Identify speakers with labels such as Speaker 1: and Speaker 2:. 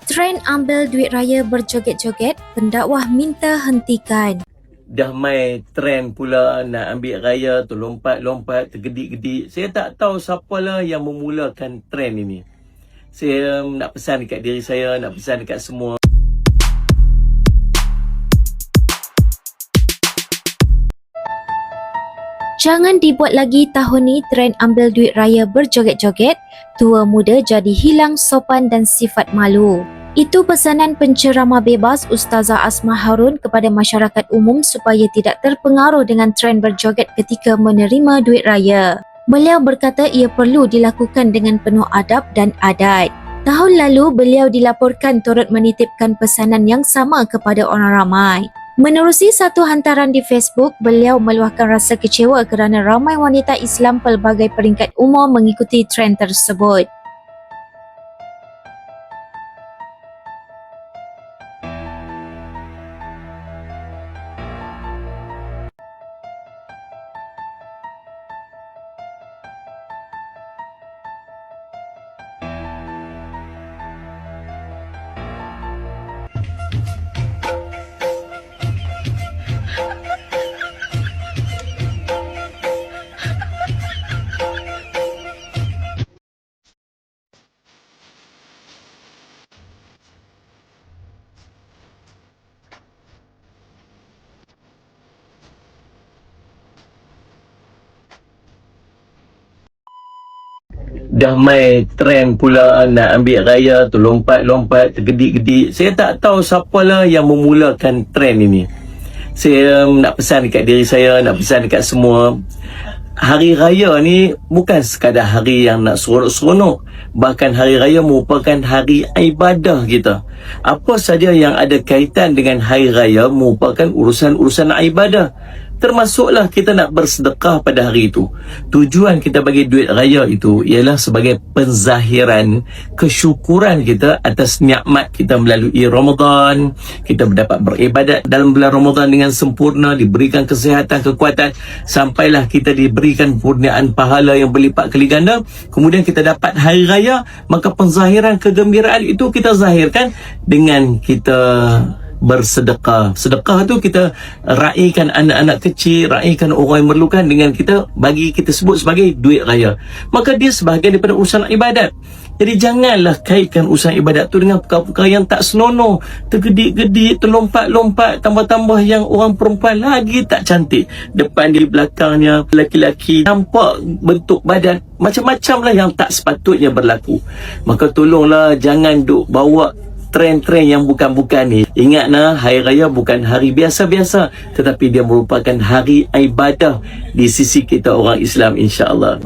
Speaker 1: Trend ambil duit raya berjoget-joget, pendakwah minta hentikan.
Speaker 2: Dah mai trend pula nak ambil raya tu lompat-lompat, tergedik-gedik. Saya tak tahu siapalah yang memulakan trend ini. Saya nak pesan dekat diri saya, nak pesan dekat semua.
Speaker 1: Jangan dibuat lagi tahun ni trend ambil duit raya berjoget-joget, tua muda jadi hilang sopan dan sifat malu. Itu pesanan penceramah bebas Ustazah Asma Harun kepada masyarakat umum supaya tidak terpengaruh dengan trend berjoget ketika menerima duit raya. Beliau berkata ia perlu dilakukan dengan penuh adab dan adat. Tahun lalu beliau dilaporkan turut menitipkan pesanan yang sama kepada orang ramai. Menerusi satu hantaran di Facebook, beliau meluahkan rasa kecewa kerana ramai wanita Islam pelbagai peringkat umur mengikuti trend tersebut.
Speaker 2: Dah mai trend pula nak ambil raya tu lompat-lompat, tergedik-gedik. Saya tak tahu siapalah yang memulakan trend ini. Saya nak pesan dekat diri saya, nak pesan dekat semua. Hari raya ni bukan sekadar hari yang nak seronok-seronok. Bahkan hari raya merupakan hari ibadah kita. Apa saja yang ada kaitan dengan hari raya merupakan urusan-urusan ibadah. Termasuklah kita nak bersedekah pada hari itu. Tujuan kita bagi duit raya itu ialah sebagai penzahiran kesyukuran kita atas nikmat kita melalui Ramadan. Kita dapat beribadat dalam bulan Ramadan dengan sempurna, diberikan kesihatan, kekuatan, sampailah kita diberikan kurniaan pahala yang berlipat kali ganda. Kemudian kita dapat hari raya, maka penzahiran kegembiraan itu kita zahirkan dengan kita bersedekah. Sedekah tu kita raikan anak-anak kecil, raikan orang yang memerlukan dengan kita bagi kita sebut sebagai duit raya. Maka dia sebahagian daripada urusan ibadat. Jadi janganlah kaitkan urusan ibadat tu dengan perkara-perkara yang tak senonoh, tergedik-gedik, terlompat-lompat, tambah-tambah yang orang perempuan lagi tak cantik. Depan di belakangnya lelaki-lelaki nampak bentuk badan macam-macam lah yang tak sepatutnya berlaku. Maka tolonglah jangan duk bawa trend-trend yang bukan-bukan ni. Ingat hari raya bukan hari biasa-biasa, tetapi dia merupakan hari ibadah di sisi kita orang Islam, insya-Allah.